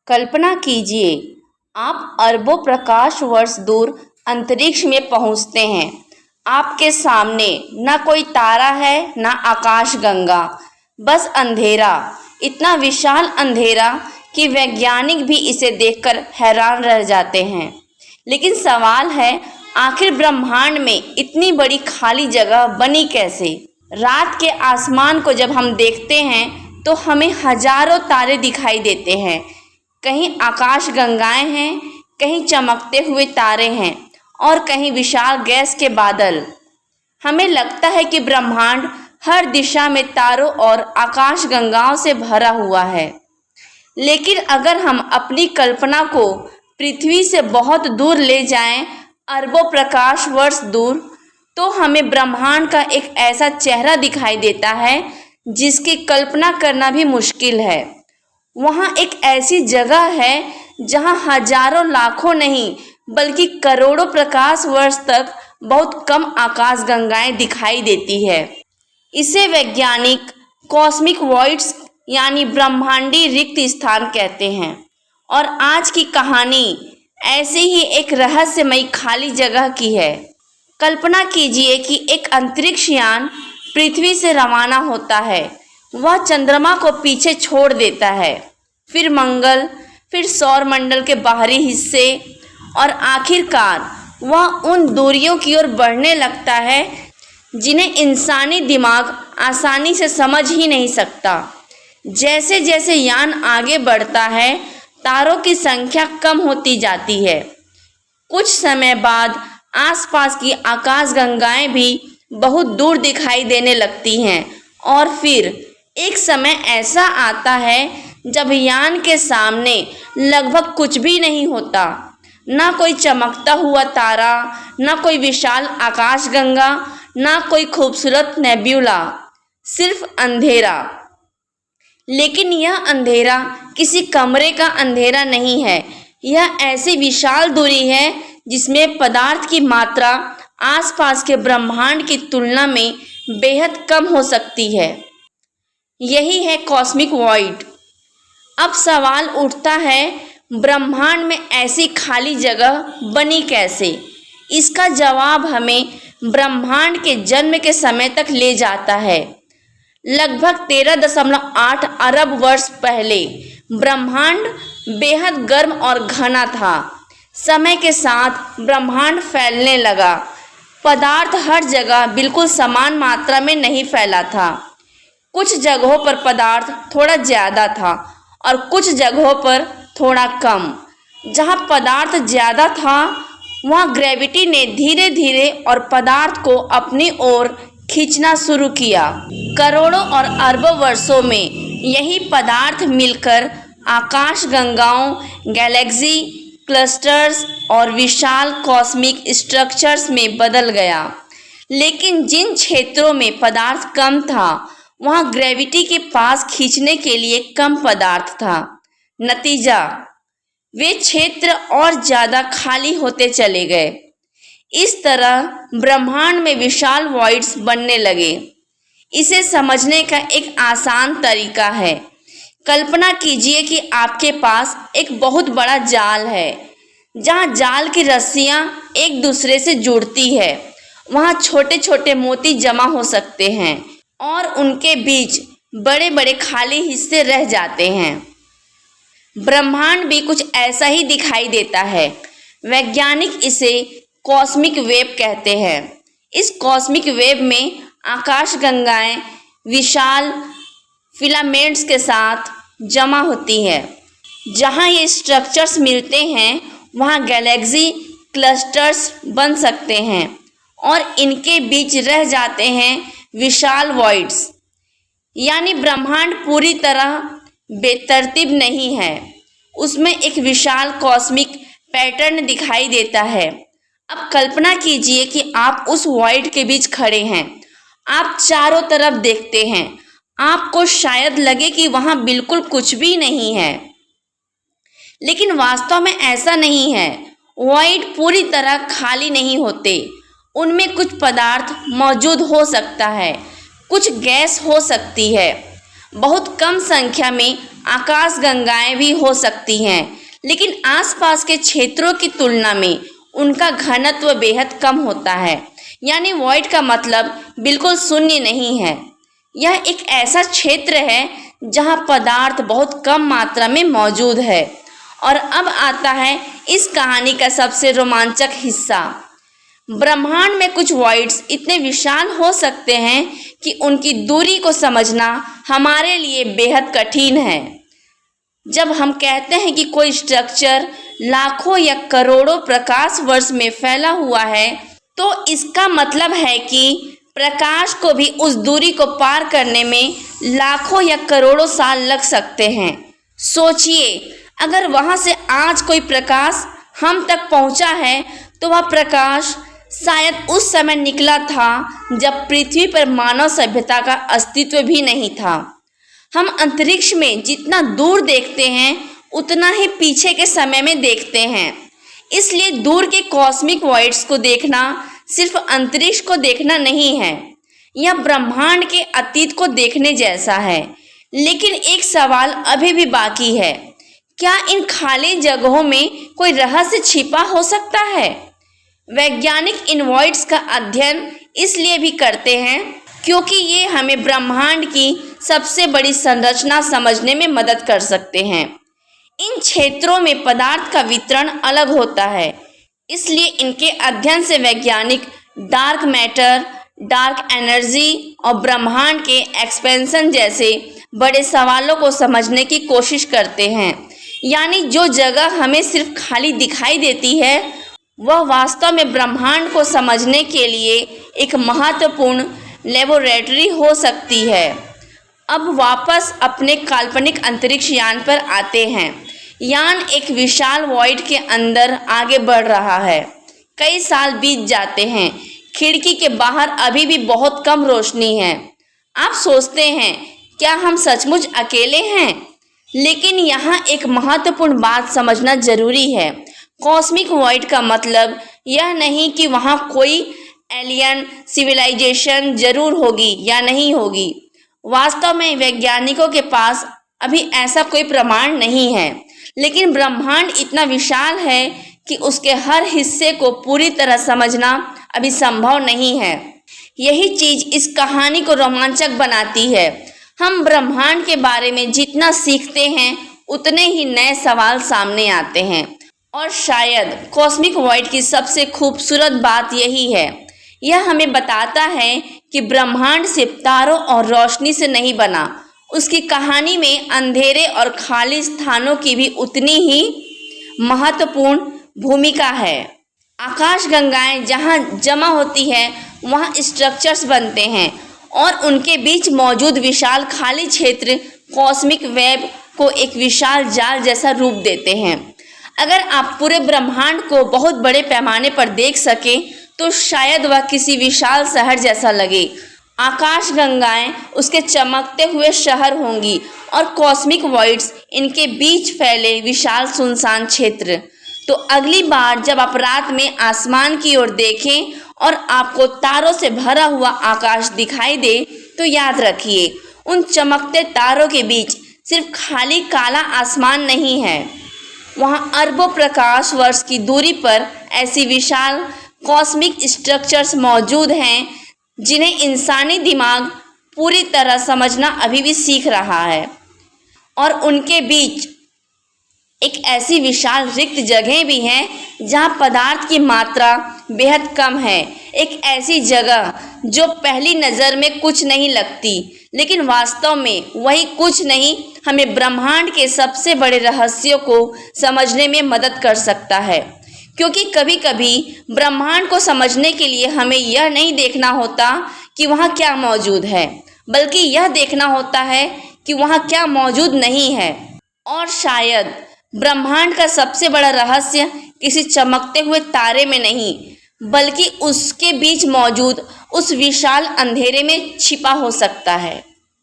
कल्पना कीजिए, आप अरबों प्रकाश वर्ष दूर अंतरिक्ष में पहुंचते हैं। आपके सामने न कोई तारा है, न आकाशगंगा, बस अंधेरा। इतना विशाल अंधेरा कि वैज्ञानिक भी इसे देखकर हैरान रह जाते हैं। लेकिन सवाल है, आखिर ब्रह्मांड में इतनी बड़ी खाली जगह बनी कैसे? रात के आसमान को जब हम देखते हैं तो हमें हजारों तारे दिखाई देते हैं। कहीं आकाशगंगाएं हैं, कहीं चमकते हुए तारे हैं और कहीं विशाल गैस के बादल। हमें लगता है कि ब्रह्मांड हर दिशा में तारों और आकाशगंगाओं से भरा हुआ है। लेकिन अगर हम अपनी कल्पना को पृथ्वी से बहुत दूर ले जाएं, अरबों प्रकाश वर्ष दूर, तो हमें ब्रह्मांड का एक ऐसा चेहरा दिखाई देता है जिसकी कल्पना करना भी मुश्किल है। वहाँ एक ऐसी जगह है जहाँ हजारों लाखों नहीं बल्कि करोड़ों प्रकाश वर्ष तक बहुत कम आकाशगंगाएं दिखाई देती है। इसे वैज्ञानिक कॉस्मिक वॉइड्स यानी ब्रह्मांडी रिक्त स्थान कहते हैं। और आज की कहानी ऐसे ही एक रहस्यमयी खाली जगह की है। कल्पना कीजिए कि एक अंतरिक्ष यान पृथ्वी से रवाना होता है। वह चंद्रमा को पीछे छोड़ देता है, फिर मंगल, फिर सौरमंडल के बाहरी हिस्से और आखिरकार वह उन दूरियों की ओर बढ़ने लगता है जिन्हें इंसानी दिमाग आसानी से समझ ही नहीं सकता। जैसे जैसे यान आगे बढ़ता है, तारों की संख्या कम होती जाती है। कुछ समय बाद आसपास की आकाशगंगाएं भी बहुत दूर दिखाई देने लगती हैं और फिर एक समय ऐसा आता है जब यान के सामने लगभग कुछ भी नहीं होता। ना कोई चमकता हुआ तारा, ना कोई विशाल आकाशगंगा, ना कोई खूबसूरत नेब्यूला, सिर्फ अंधेरा। लेकिन यह अंधेरा किसी कमरे का अंधेरा नहीं है। यह ऐसी विशाल दूरी है जिसमें पदार्थ की मात्रा आसपास के ब्रह्मांड की तुलना में बेहद कम हो सकती है। यही है कॉस्मिक वॉइड। अब सवाल उठता है, ब्रह्मांड में ऐसी खाली जगह बनी कैसे? इसका जवाब हमें ब्रह्मांड के जन्म के समय तक ले जाता है। लगभग 13.8 अरब वर्ष पहले ब्रह्मांड बेहद गर्म और घना था। समय के साथ ब्रह्मांड फैलने लगा। पदार्थ हर जगह बिल्कुल समान मात्रा में नहीं फैला था। कुछ जगहों पर पदार्थ थोड़ा ज़्यादा था और कुछ जगहों पर थोड़ा कम। जहाँ पदार्थ ज़्यादा था वहाँ ग्रेविटी ने धीरे धीरे और पदार्थ को अपनी ओर खींचना शुरू किया। करोड़ों और अरबों वर्षों में यही पदार्थ मिलकर आकाशगंगाओं, गैलेक्सी, क्लस्टर्स और विशाल कॉस्मिक स्ट्रक्चर्स में बदल गया। लेकिन जिन क्षेत्रों में पदार्थ कम था वहाँ ग्रेविटी के पास खींचने के लिए कम पदार्थ था। नतीजा, वे क्षेत्र और ज़्यादा खाली होते चले गए। इस तरह ब्रह्मांड में विशाल वॉइड्स बनने लगे। इसे समझने का एक आसान तरीका है। कल्पना कीजिए कि आपके पास एक बहुत बड़ा जाल है। जहाँ जाल की रस्सियाँ एक दूसरे से जुड़ती है, वहाँ छोटे छोटे मोती जमा हो सकते हैं और उनके बीच बड़े बड़े खाली हिस्से रह जाते हैं। ब्रह्मांड भी कुछ ऐसा ही दिखाई देता है। वैज्ञानिक इसे कॉस्मिक वेब कहते हैं। इस कॉस्मिक वेब में आकाशगंगाएं विशाल फिलामेंट्स के साथ जमा होती हैं। जहाँ ये स्ट्रक्चर्स मिलते हैं वहाँ गैलेक्सी क्लस्टर्स बन सकते हैं और इनके बीच रह जाते हैं विशाल वॉइड्स। यानी ब्रह्मांड पूरी तरह बेतरतीब नहीं है, उसमें एक विशाल कॉस्मिक पैटर्न दिखाई देता है। अब कल्पना कीजिए कि आप उस वॉइड के बीच खड़े हैं। आप चारों तरफ देखते हैं। आपको शायद लगे कि वहाँ बिल्कुल कुछ भी नहीं है, लेकिन वास्तव में ऐसा नहीं है। वॉइड पूरी तरह खाली नहीं होते। उनमें कुछ पदार्थ मौजूद हो सकता है, कुछ गैस हो सकती है, बहुत कम संख्या में आकाशगंगाएं भी हो सकती हैं, लेकिन आसपास के क्षेत्रों की तुलना में उनका घनत्व बेहद कम होता है। यानी वॉइड का मतलब बिल्कुल शून्य नहीं है। यह एक ऐसा क्षेत्र है जहां पदार्थ बहुत कम मात्रा में मौजूद है। और अब आता है इस कहानी का सबसे रोमांचक हिस्सा। ब्रह्मांड में कुछ वॉइड्स इतने विशाल हो सकते हैं कि उनकी दूरी को समझना हमारे लिए बेहद कठिन है। जब हम कहते हैं कि कोई स्ट्रक्चर लाखों या करोड़ों प्रकाश वर्ष में फैला हुआ है, तो इसका मतलब है कि प्रकाश को भी उस दूरी को पार करने में लाखों या करोड़ों साल लग सकते हैं। सोचिए, अगर वहाँ से आज कोई प्रकाश हम तक पहुँचा है, तो वह प्रकाश शायद उस समय निकला था जब पृथ्वी पर मानव सभ्यता का अस्तित्व भी नहीं था। हम अंतरिक्ष में जितना दूर देखते हैं, उतना ही पीछे के समय में देखते हैं। इसलिए दूर के कॉस्मिक वॉइड्स को देखना सिर्फ अंतरिक्ष को देखना नहीं है, यह ब्रह्मांड के अतीत को देखने जैसा है। लेकिन एक सवाल अभी भी बाकी है, क्या इन खाली जगहों में कोई रहस्य छिपा हो सकता है? वैज्ञानिक इन वॉइड्स का अध्ययन इसलिए भी करते हैं क्योंकि ये हमें ब्रह्मांड की सबसे बड़ी संरचना समझने में मदद कर सकते हैं। इन क्षेत्रों में पदार्थ का वितरण अलग होता है, इसलिए इनके अध्ययन से वैज्ञानिक डार्क मैटर, डार्क एनर्जी और ब्रह्मांड के एक्सपेंशन जैसे बड़े सवालों को समझने की कोशिश करते हैं। यानी जो जगह हमें सिर्फ खाली दिखाई देती है, वह वास्तव में ब्रह्मांड को समझने के लिए एक महत्वपूर्ण लेबोरेटरी हो सकती है। अब वापस अपने काल्पनिक अंतरिक्ष यान पर आते हैं। यान एक विशाल वॉइड के अंदर आगे बढ़ रहा है। कई साल बीत जाते हैं। खिड़की के बाहर अभी भी बहुत कम रोशनी है। आप सोचते हैं, क्या हम सचमुच अकेले हैं? लेकिन यहाँ एक महत्वपूर्ण बात समझना जरूरी है। कॉस्मिक वॉइड का मतलब यह नहीं कि वहाँ कोई एलियन सिविलाइजेशन जरूर होगी या नहीं होगी। वास्तव में वैज्ञानिकों के पास अभी ऐसा कोई प्रमाण नहीं है, लेकिन ब्रह्मांड इतना विशाल है कि उसके हर हिस्से को पूरी तरह समझना अभी संभव नहीं है। यही चीज इस कहानी को रोमांचक बनाती है। हम ब्रह्मांड के बारे में जितना सीखते हैं, उतने ही नए सवाल सामने आते हैं। और शायद कॉस्मिक वॉइड की सबसे खूबसूरत बात यही है, यह हमें बताता है कि ब्रह्मांड सिर्फ तारों और रोशनी से नहीं बना। उसकी कहानी में अंधेरे और खाली स्थानों की भी उतनी ही महत्वपूर्ण भूमिका है। आकाशगंगाएं जहाँ जमा होती है, वहाँ स्ट्रक्चर्स बनते हैं और उनके बीच मौजूद विशाल खाली क्षेत्र कॉस्मिक वेब को एक विशाल जाल जैसा रूप देते हैं। अगर आप पूरे ब्रह्मांड को बहुत बड़े पैमाने पर देख सकें, तो शायद वह किसी विशाल शहर जैसा लगे। आकाशगंगाएं उसके चमकते हुए शहर होंगी और कॉस्मिक वॉइड्स इनके बीच फैले विशाल सुनसान क्षेत्र। तो अगली बार जब आप रात में आसमान की ओर देखें और आपको तारों से भरा हुआ आकाश दिखाई दे, तो याद रखिए, उन चमकते तारों के बीच सिर्फ खाली काला आसमान नहीं है। वहाँ अरबों प्रकाश वर्ष की दूरी पर ऐसी विशाल कॉस्मिक स्ट्रक्चर्स मौजूद हैं जिन्हें इंसानी दिमाग पूरी तरह समझना अभी भी सीख रहा है। और उनके बीच एक ऐसी विशाल रिक्त जगह भी है जहाँ पदार्थ की मात्रा बेहद कम है। एक ऐसी जगह जो पहली नज़र में कुछ नहीं लगती, लेकिन वास्तव में वही कुछ नहीं हमें ब्रह्मांड के सबसे बड़े रहस्यों को समझने में मदद कर सकता है। क्योंकि कभी कभी ब्रह्मांड को समझने के लिए हमें यह नहीं देखना होता कि वहाँ क्या मौजूद है, बल्कि यह देखना होता है कि वहाँ क्या मौजूद नहीं है। और शायद ब्रह्मांड का सबसे बड़ा रहस्य किसी चमकते हुए तारे में नहीं, बल्कि उसके बीच मौजूद उस विशाल अंधेरे में छिपा हो सकता है।